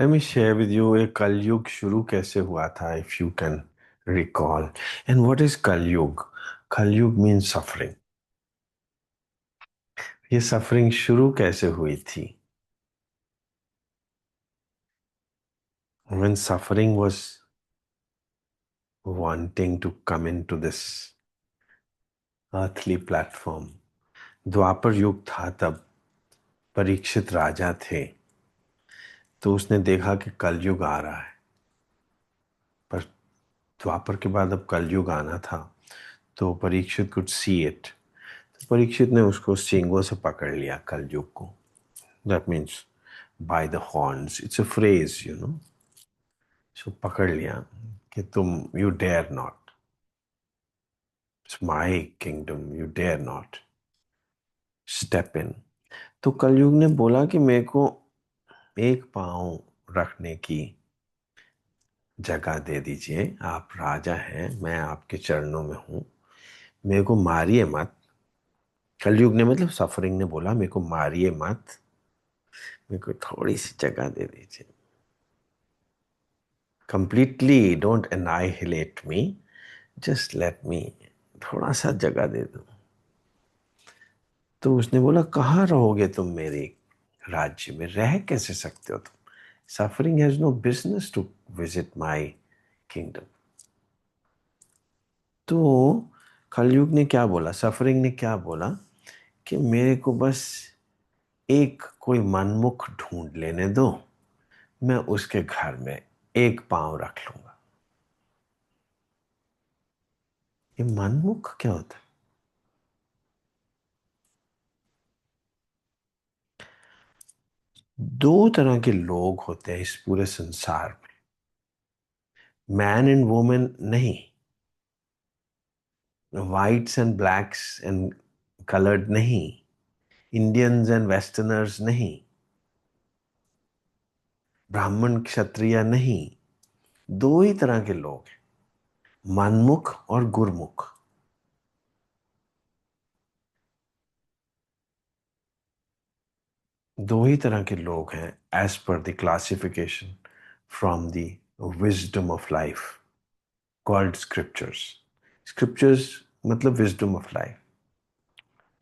Let me share with you a कलयुग शुरू कैसे हुआ था, if you can recall. And what is कलयुग? कलयुग means suffering. ये सफरिंग शुरू कैसे हुई थी? When suffering was wanting to come into this earthly platform. द्वापर युग था तब, परीक्षित राजा थे, तो उसने देखा कि कलयुग आ रहा है। पर द्वापर के बाद अब कलयुग आना था, तो परीक्षित कुड सी इट। तो परीक्षित ने उसको सींगों से पकड़ लिया कलयुग को। That means by the horns, it's a phrase, so पकड़ लिया कि तुम, you dare not, it's my kingdom, you dare not step in. तो कलयुग ने बोला कि मेरे को एक पाँव रखने की जगह दे दीजिए। आप राजा हैं, मैं आपके चरणों में हूं, मेरे को मारिए मत। कलयुग ने मतलब सफरिंग ने बोला, मेरे को मारिए मत, मेरे को थोड़ी सी जगह दे दीजिए। Completely don't annihilate me, just let me, थोड़ा सा जगह दे दो। तो उसने बोला, कहाँ रहोगे तुम मेरे राज्य में? रह कैसे सकते हो तुम? Suffering has no business to visit my kingdom. तो कलयुग ने क्या बोला, सफरिंग ने क्या बोला कि मेरे को बस एक कोई मनमुख ढूंढ लेने दो, मैं उसके घर में एक पांव रख लूंगा। ये मनमुख क्या होता है? दो तरह के लोग होते हैं इस पूरे संसार में, मैन एंड वुमेन नहीं, whites and blacks and coloured नहीं, इंडियंस एंड वेस्टर्नर्स नहीं, ब्राह्मण क्षत्रिय नहीं। दो ही तरह के लोग हैं, मनमुख और गुरमुख। दो ही तरह के लोग हैं as per the classification from the wisdom of life called scriptures. Scriptures मतलब विजडम ऑफ लाइफ।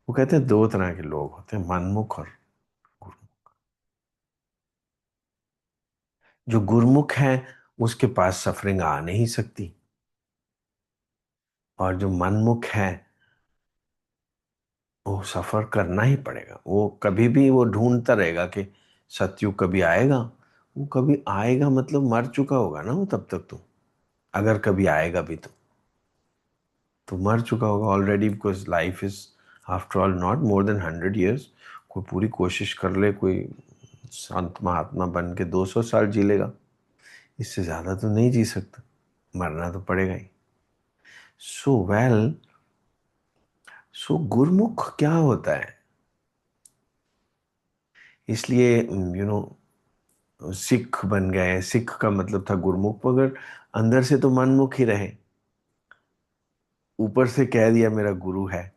वो कहते हैं दो तरह के लोग होते हैं, मनमुख और गुरमुख। जो गुरमुख है उसके पास सफरिंग आ नहीं सकती, और जो मनमुख है वो सफर करना ही पड़ेगा। वो कभी भी वो ढूंढता रहेगा कि सतयुग कभी आएगा। वो कभी आएगा मतलब मर चुका होगा ना वो तब तक। तो अगर कभी आएगा भी तो मर चुका होगा already, because life is after all not more than 100 years। कोई पूरी कोशिश कर ले, कोई संत महात्मा बन के 200 साल जी लेगा, इससे ज़्यादा तो नहीं जी सकता। मरना तो पड़ेगा ही। सो वेल, सो गुरमुख क्या होता है? इसलिए सिख बन गए। सिख का मतलब था गुरमुख, मगर अंदर से तो मनमुख ही रहे। ऊपर से कह दिया मेरा गुरु है।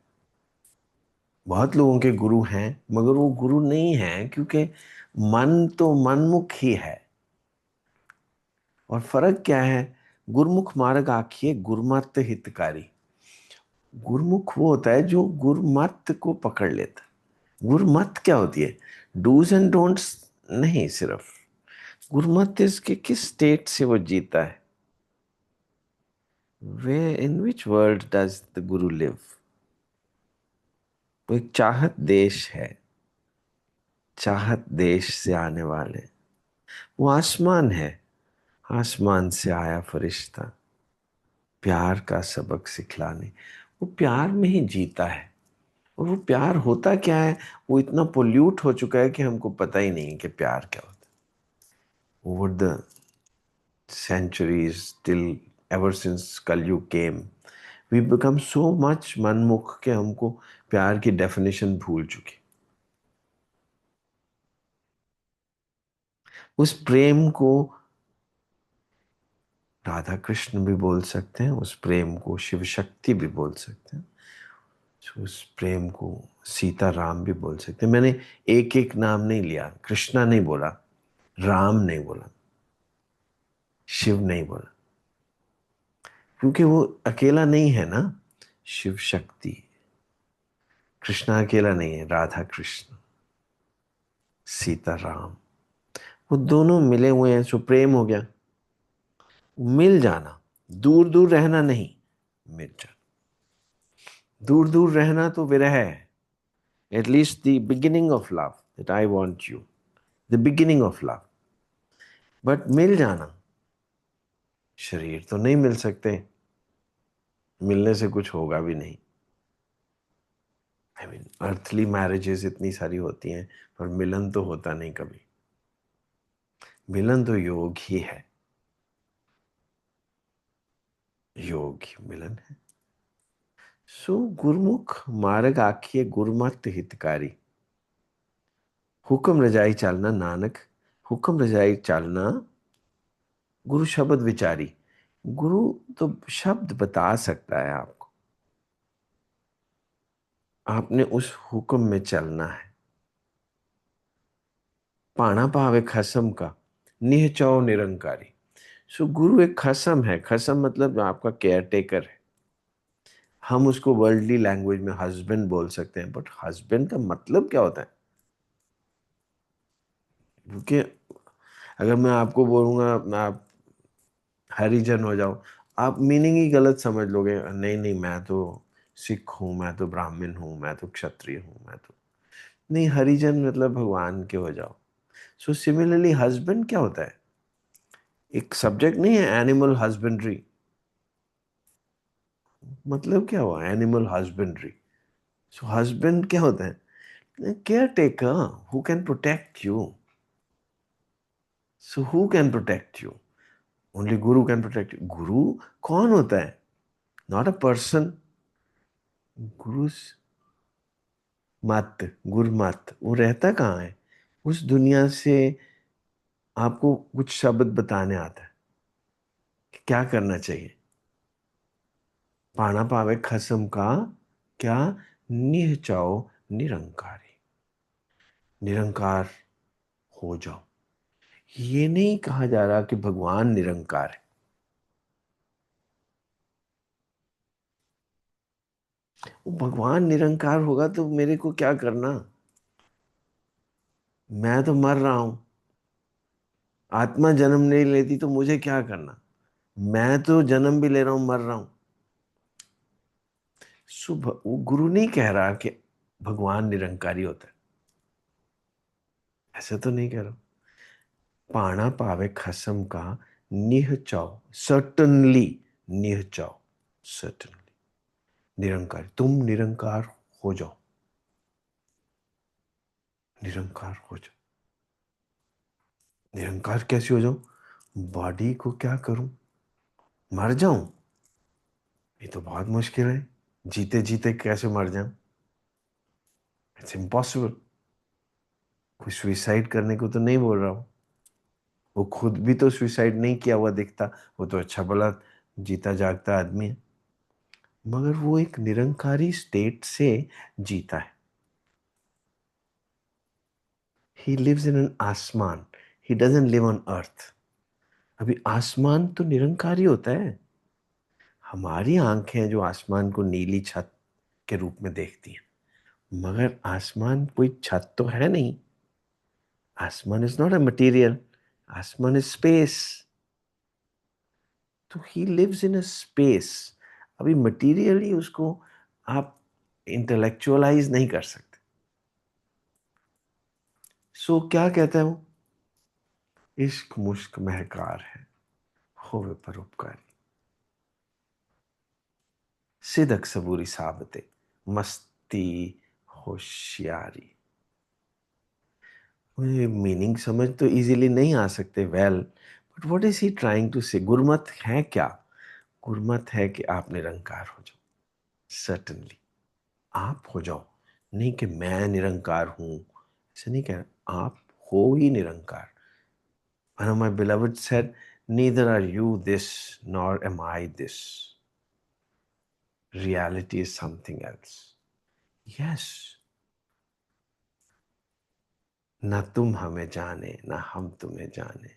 बहुत लोगों के गुरु हैं मगर वो गुरु नहीं है, क्योंकि मन तो मनमुख ही है। और फर्क क्या है? गुरमुख मार्ग आखिए गुरमत हितकारी। गुरमुख वो होता है जो गुरमत को पकड़ लेता है। गुरमत क्या होती है? डूज एंड डोंट्स नहीं सिर्फ। गुरमत इसके किस स्टेट से वो जीता है? वे इन विच world does the Guru live? वो एक चाहत देश है, चाहत देश से आने वाले। वो आसमान है, आसमान से आया फरिश्ता, प्यार का सबक सिखलाने। वो प्यार में ही जीता है। और वो प्यार होता क्या है? वो इतना पोल्यूट हो चुका है कि हमको पता ही नहीं कि प्यार क्या होता है। Over the centuries, till ever since Kalyug came, we become so much मनमुख के हमको प्यार की डेफिनेशन भूल चुके। उस प्रेम को राधा कृष्ण भी बोल सकते हैं, उस प्रेम को शिव शक्ति भी बोल सकते हैं, उस प्रेम को सीता राम भी बोल सकते हैं। मैंने एक एक नाम नहीं लिया, कृष्णा नहीं बोला, राम नहीं बोला, शिव नहीं बोला, क्योंकि वो अकेला नहीं है ना। शिव शक्ति, कृष्णा अकेला नहीं है, राधा कृष्ण, सीता राम, वो दोनों मिले हुए हैं, सो प्रेम हो गया। मिल जाना, दूर दूर रहना नहीं, मिल जाना। दूर दूर रहना तो विरह है, at least the beginning of love, that I want you, the beginning of love. But मिल जाना, शरीर तो नहीं मिल सकते, मिलने से कुछ होगा भी नहीं। आई मीन अर्थली मैरिजेस इतनी सारी होती हैं, पर मिलन तो होता नहीं कभी। मिलन तो योग ही है, योग ही मिलन है। सो गुरुमुख मार्ग आखिए गुरुमत हितकारी, हुक्म रजाई चालना नानक, हुक्म रजाई चालना गुरु शब्द विचारी। गुरु तो शब्द बता सकता है आपको, आपने उस हुक्म में चलना है। पाना पावे खसम का, निहचौ निरंकारी। सो गुरु एक खसम है, खसम मतलब आपका केयर टेकर है। हम उसको वर्ल्डली लैंग्वेज में हस्बैंड बोल सकते हैं, बट हस्बैंड का मतलब क्या होता है? क्योंकि अगर मैं आपको बोलूंगा आप हरिजन हो जाओ, आप मीनिंग ही गलत समझ लोगे। नहीं नहीं, मैं तो सिख हूँ, मैं तो ब्राह्मण हूँ, मैं तो क्षत्रिय हूँ, मैं तो नहीं, हरिजन मतलब भगवान के हो जाओ। सो सिमिलरली हस्बैंड क्या होता है? एक सब्जेक्ट नहीं है, एनिमल हस्बेंड्री। मतलब क्या हुआ एनिमल हस्बेंड्री? सो हस्बैंड क्या होता है? Care taker, who can protect you. So who can protect you? Only Guru can protect you. गुरु कौन होता है? Not a person. गुरु मत, गुरमत, वो रहता कहाँ है? उस दुनिया से आपको कुछ शब्द बताने आता है कि क्या करना चाहिए। पाना पावे खसम का, क्या? निहचाओ निरंकारी, निरंकार हो जाओ। ये नहीं कहा जा रहा कि भगवान निरंकार है। वो भगवान निरंकार होगा तो मेरे को क्या करना? मैं तो मर रहा हूं, आत्मा जन्म नहीं लेती तो मुझे क्या करना? मैं तो जन्म भी ले रहा हूं, मर रहा हूं। सुबह वो गुरु नहीं कह रहा कि भगवान निरंकारी होता है, ऐसा तो नहीं कह रहा। पाना पावे खसम का, निह चाओ, सर्टनली, निह चाओ, सर्टनली, निरंकार, तुम निरंकार हो जाओ, निरंकार हो जाओ। निरंकार कैसे हो जाऊं? बॉडी को क्या करूं? मर जाऊं? ये तो बहुत मुश्किल है। जीते जीते कैसे मर जाऊं? It's impossible. कोई सुइसाइड करने को तो नहीं बोल रहा हूं, वो खुद भी तो सुइसाइड नहीं किया हुआ दिखता, वो तो अच्छा भला जीता जागता आदमी है। मगर वो एक निरंकारी स्टेट से जीता है। ही लिव्स इन एन आसमान, he doesn't live on earth. अभी आसमान तो निरंकारी होता है। हमारी आंखें जो आसमान को नीली छत के रूप में देखती हैं, मगर आसमान कोई छत तो है नहीं। आसमान इज नॉट अ मटेरियल, आसमान इज स्पेस। तो he lives in a space. अभी मटेरियली उसको आप इंटेलेक्चुअलाइज नहीं कर सकते। सो क्या कहता है वो? इश्क मुश्क महकार है, होवे परोपकारी, सिदक सबूरी साबते, मस्ती होशियारी। मुझे मीनिंग समझ तो इजीली नहीं आ सकते, well, but what is he trying to say? Gurmat है क्या? गुरमत है कि आप निरंकार हो जाओ, सर्टनली आप हो जाओ। नहीं कि मैं निरंकार हूं, ऐसे नहीं कह रहा, आप हो ही निरंकार। One of my beloved said, neither are you this nor am I this. Reality is something else. Yes, ना तुम हमें जाने ना हम तुम्हें जाने,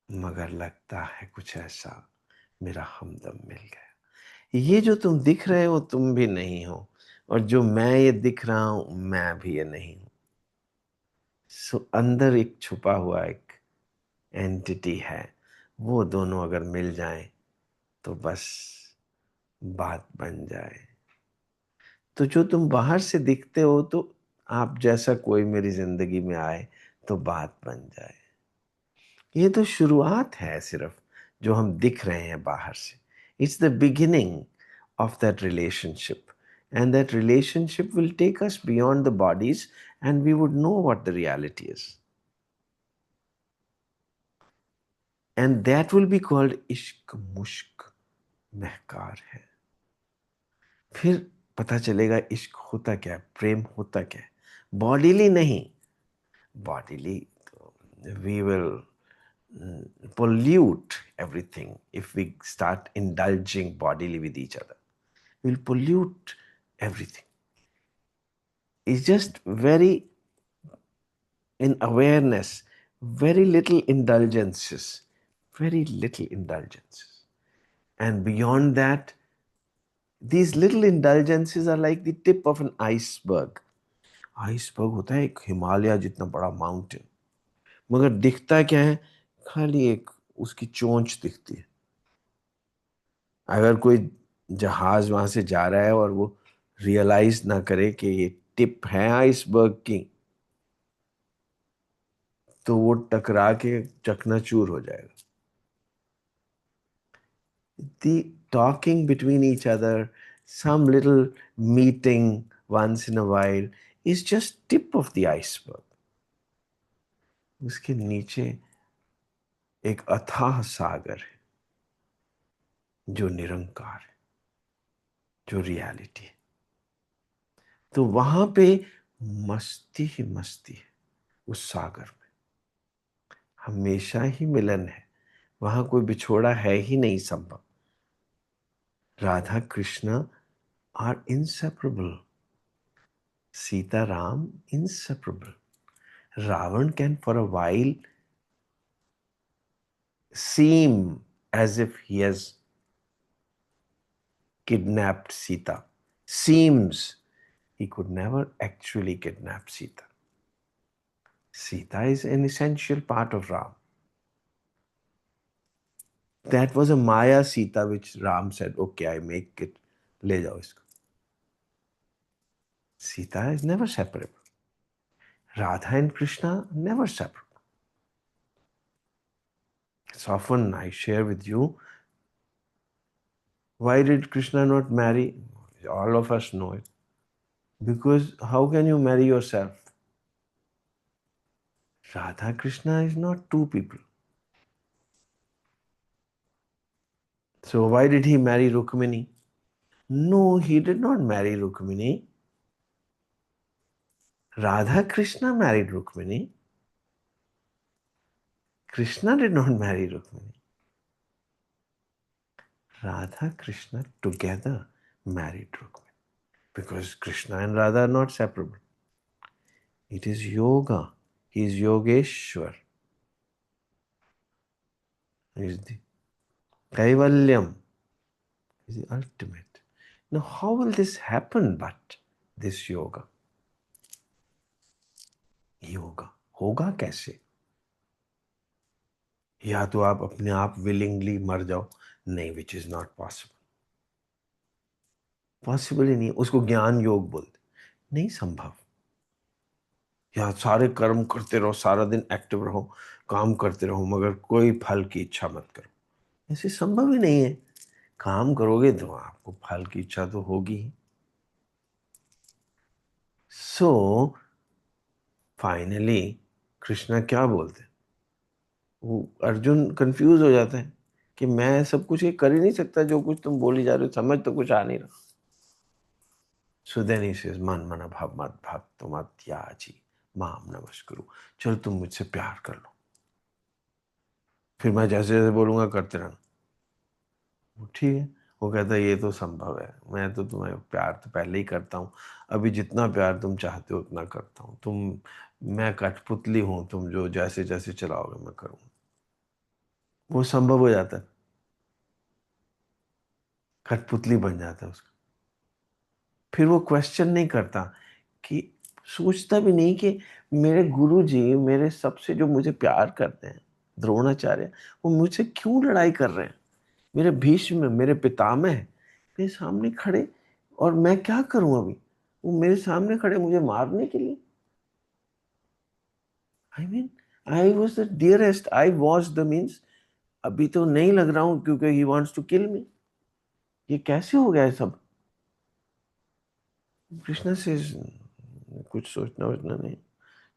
मगर लगता है कुछ ऐसा मेरा हमदम मिल गया। ये जो तुम दिख रहे हो तुम भी नहीं हो, और जो मैं ये दिख रहा हूं मैं भी ये नहीं हूं। सो अंदर एक छुपा हुआ एक एंटिटी है, वो दोनों अगर मिल जाएं तो बस बात बन जाए। तो जो तुम बाहर से दिखते हो, तो आप जैसा कोई मेरी जिंदगी में आए तो बात बन जाए। ये तो शुरुआत है सिर्फ, जो हम दिख रहे हैं बाहर से। It's the beginning of that relationship, and that relationship will take us beyond the bodies, and we would know what the reality is, and that will be called इश्क मुश्क, महकार है। फिर पता चलेगा इश्क होता क्या है, प्रेम होता क्या है। बॉडीली नहीं, bodily we will pollute everything if we start indulging bodily with each other. We'll pollute everything. It's just very in awareness, very little indulgences, very little indulgences. And beyond that, these little indulgences are like the tip of an iceberg. Iceberg होता है एक हिमालय जितना बड़ा mountain, मगर दिखता क्या है, खाली एक उसकी चोंच दिखती है। अगर कोई जहाज वहां से जा रहा है और वो रियलाइज ना करे कि ये टिप है आइसबर्ग की, तो वो टकरा के चकनाचूर हो जाएगा। The talking between each other, some little meeting once in a while is just tip of the iceberg. उसके नीचे एक अथाह सागर है, जो निरंकार है, जो रियलिटी है। तो वहां पे मस्ती ही मस्ती है, उस सागर में हमेशा ही मिलन है, वहां कोई बिछोड़ा है ही नहीं संभव। Radha Krishna are inseparable. Sita Ram inseparable. Ravan can for a while seem as if he has kidnapped Sita. Seems. He could never actually kidnap Sita. Sita is an essential part of Ram. That was a Maya Sita which Ram said, okay, I make it. ले जाओ इसको. Sita is never separable. Radha and Krishna never separable. So often I share with you, why did Krishna not marry? All of us know it. Because how can you marry yourself? Radha Krishna is not two people. So why did he marry Rukmini? No, he did not marry Rukmini. Radha Krishna married Rukmini. Krishna did not marry Rukmini. Radha Krishna together married Rukmini. Because Krishna and Radha are not separable. It is yoga. He is Yogeshwar. He is the Kaivalyam. He is the ultimate. Now, how will this happen but this yoga? Yoga होगा कैसे? या तो आप अपने आप willingly मर जाओ, नहीं, which is not possible. Possible ही नहीं, उसको ज्ञान योग बोलते, नहीं संभव। या सारे कर्म करते रहो, सारा दिन एक्टिव रहो, काम करते रहो, मगर कोई फल की इच्छा मत करो, ऐसे संभव ही नहीं है। काम करोगे तो आपको फल की इच्छा तो होगी ही। सो फाइनली कृष्णा क्या बोलते हैं, वो अर्जुन कंफ्यूज हो जाता है कि मैं सब कुछ ये कर ही नहीं सकता, जो कुछ तुम बोली जा रहे हो समझ तो कुछ आ नहीं रहा। So then he says, मन मन भाव मत भाव तो मत त्याजी माम नमस्कुरु, चल तुम मुझसे प्यार कर लो, फिर मैं जैसे जैसे बोलूंगा करते रहना। ठीक है, वो कहता है ये तो संभव है, मैं तो तुम्हें प्यार तो पहले ही करता हूँ, अभी जितना प्यार तुम चाहते हो उतना करता हूँ, मैं कठपुतली हूँ, तुम जो जैसे जैसे चलाओगे मैं करूँगा। वो संभव हो जाता है, कठपुतली बन जाता है उसका। फिर वो क्वेश्चन नहीं करता कि, सोचता भी नहीं कि मेरे गुरु जी, मेरे सबसे जो मुझे प्यार करते हैं, द्रोणाचार्य, वो मुझसे क्यों लड़ाई कर रहे हैं। मेरे भीष्म, मेरे पितामह मेरे सामने खड़े, और मैं क्या करूं अभी, वो मेरे सामने खड़े मुझे मारने के लिए। I mean, I was the dearest, I was the means, अभी तो नहीं लग रहा हूं क्योंकि ही वॉन्ट्स टू किल मी। ये कैसे हो गया है सब। कृष्णा से कुछ सोचना वोचना नहीं,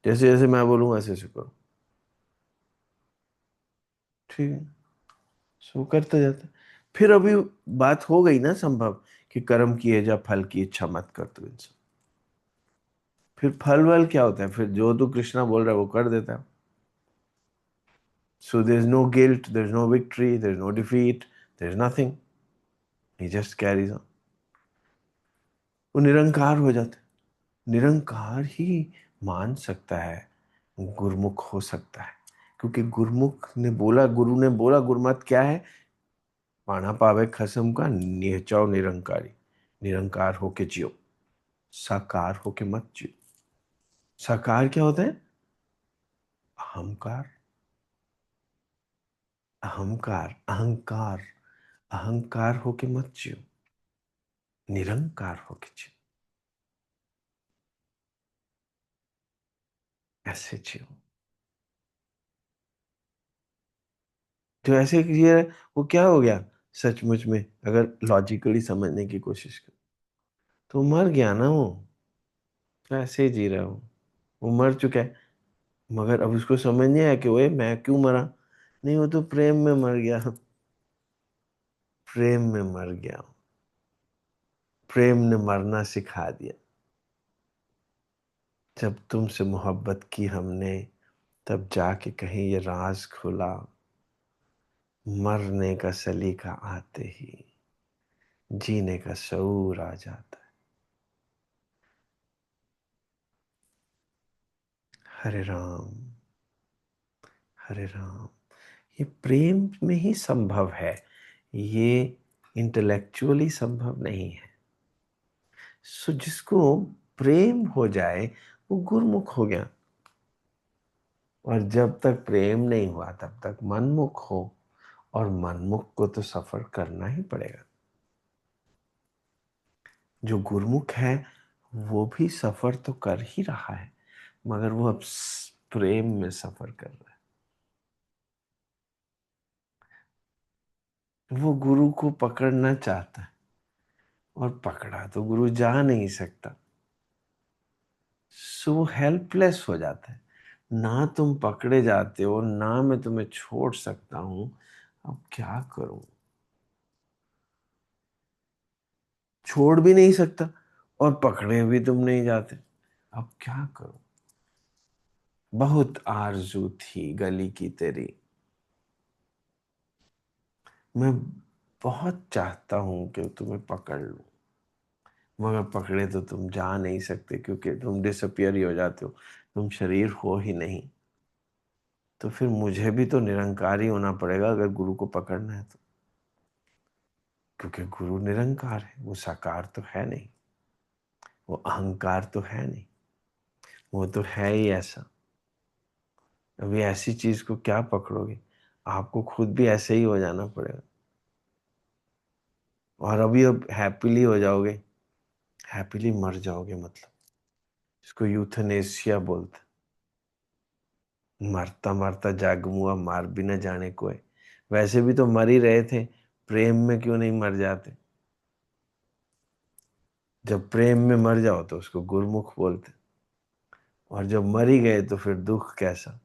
जैसे जैसे मैं बोलूँ वैसे वैसे करो, ठीक है। सो करते जाता है। फिर अभी बात हो गई ना संभव, कि कर्म किए जा फल की इच्छा मत कर तू इंसान। फिर फल वल क्या होता है, फिर जो तू कृष्णा बोल रहा है वो कर देता है। So there is no guilt, there is no victory, there is no defeat, there is nothing, he just carries on. वो निरंकार हो जाता है। निरंकार ही मान सकता है, गुरुमुख हो सकता है। क्योंकि गुरुमुख ने बोला, गुरु ने बोला, गुरमत क्या है, पाना पावे खसम का निहचाओ निरंकारी, निरंकार होके जियो, साकार होके मत जियो। साकार क्या होता है, अहंकार, अहंकार, अहंकार, अहंकार होके मत जियो, निरंकार होके जियो, ऐसे जियो। जो ऐसे जिए वो क्या हो गया, सचमुच में अगर लॉजिकली समझने की कोशिश कर, तो मर गया ना वो, तो ऐसे ही जी रहा हो, वो मर चुका है। मगर अब उसको समझ नहीं आया कि वो मैं क्यों मरा, नहीं वो तो प्रेम में मर गया, प्रेम में मर गया, प्रेम ने मरना सिखा दिया। जब तुमसे मोहब्बत की हमने, तब जाके कहीं ये राज खुला, मरने का सलीका आते ही जीने का शऊर आ जाता है। हरे राम, हरे राम। ये प्रेम में ही संभव है, ये इंटेलेक्चुअली संभव नहीं है। सो जिसको प्रेम हो जाए वो गुरमुख हो गया, और जब तक प्रेम नहीं हुआ तब तक मनमुख हो, और मनमुख को तो सफर करना ही पड़ेगा। जो गुरमुख है वो भी सफर तो कर ही रहा है, मगर वो अब प्रेम में सफर कर रहा है। वो गुरु को पकड़ना चाहता है, और पकड़ा तो गुरु जा नहीं सकता, सो हेल्पलेस हो जाता है। ना तुम पकड़े जाते हो, ना मैं तुम्हें छोड़ सकता हूं, अब क्या करूं। छोड़ भी नहीं सकता, और पकड़े भी तुम नहीं जाते, अब क्या करूं। बहुत आरजू थी गली की तेरी, मैं बहुत चाहता हूं कि तुम्हें पकड़ लूं, मगर पकड़े तो तुम जा नहीं सकते, क्योंकि तुम डिसअपियर ही हो जाते हो, तुम शरीर हो ही नहीं। तो फिर मुझे भी तो निरंकारी होना पड़ेगा अगर गुरु को पकड़ना है तो, क्योंकि गुरु निरंकार है, वो साकार तो है नहीं, वो अहंकार तो है नहीं, वो तो है ही ऐसा। अभी ऐसी चीज को क्या पकड़ोगे, आपको खुद भी ऐसे ही हो जाना पड़ेगा, और अभी अब हैप्पीली हो जाओगे, हैप्पीली मर जाओगे, मतलब इसको यूथनेशिया बोलते। मरता मरता जागमुआ मार भी न जाने कोई, वैसे भी तो मर ही रहे थे, प्रेम में क्यों नहीं मर जाते। जब प्रेम में मर जाओ तो उसको गुरमुख बोलते, और जब मर ही गए तो फिर दुख कैसा।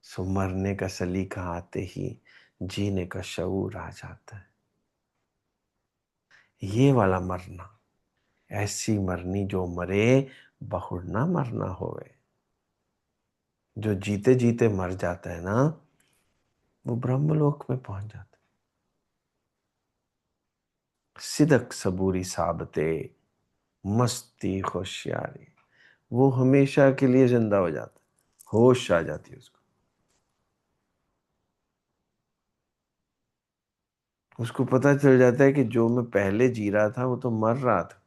सो मरने का सलीका आते ही जीने का शऊर आ जाता है। ये वाला मरना, ऐसी मरनी जो मरे बहुर ना मरना होवे। जो जीते जीते मर जाता है ना, वो ब्रह्मलोक में पहुंच जाता है। सिदक सबूरी साबते, मस्ती होशियारी, वो हमेशा के लिए जिंदा हो जाता है, होश आ जाती है उसको। उसको पता चल जाता है कि जो मैं पहले जी रहा था वो तो मर रहा था,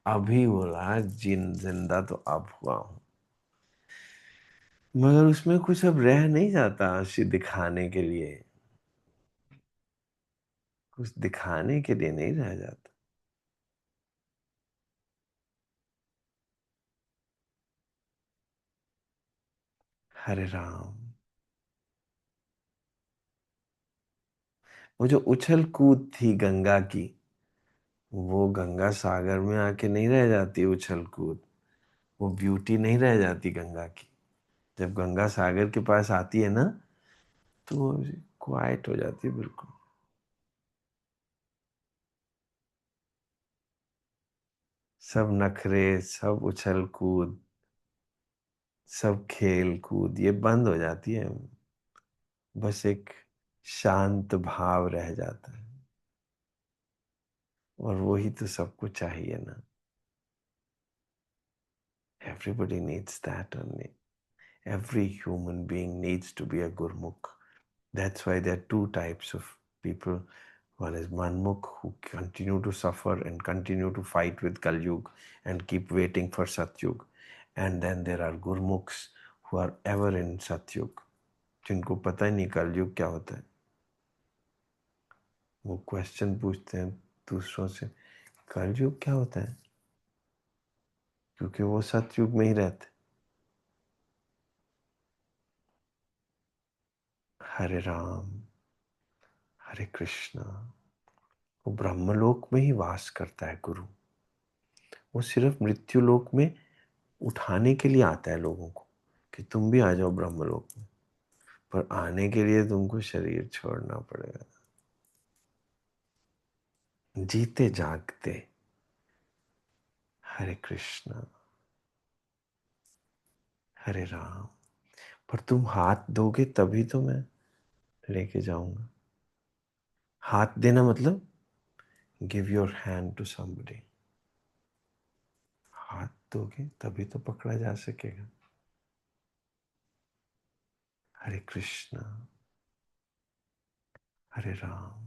अभी बोला जिंदा तो अब हुआ हूं। मगर उसमें कुछ अब रह नहीं जाता दिखाने के लिए, कुछ दिखाने के लिए नहीं रह जाता। हरे राम। वो जो उछल कूद थी गंगा की, वो गंगा सागर में आके नहीं रह जाती उछल कूद, वो ब्यूटी नहीं रह जाती गंगा की। जब गंगा सागर के पास आती है ना, तो वो क्वाइट हो जाती है बिल्कुल। सब नखरे, सब उछल कूद, सब खेल कूद ये बंद हो जाती है। बस एक शांत भाव रह जाता है, और वही तो सबको चाहिए ना। Everybody needs that only. Every human being needs to be a Gurmukh. That's why there are two types of people. One is Manmukh, who continue to suffer and continue to fight with Kalyug and keep waiting for Satyug. And then there are Gurmukhs who are ever in Satyug, जिनको पता ही नहीं कलयुग क्या होता है। वो question पूछते हैं दूसरों से, कलयुग क्या होता है, क्योंकि वो सतयुग में ही रहते। हरे राम, हरे कृष्णा। वो ब्रह्मलोक में ही वास करता है गुरु। वो सिर्फ मृत्यु लोक में उठाने के लिए आता है लोगों को कि तुम भी आ जाओ ब्रह्मलोक में, पर आने के लिए तुमको शरीर छोड़ना पड़ेगा। जीते जागते। हरे कृष्णा, हरे राम। पर तुम हाथ दोगे तभी तो मैं लेके जाऊंगा। हाथ देना मतलब give your hand to somebody. हाथ दोगे तभी तो पकड़ा जा सकेगा। हरे कृष्णा, हरे राम।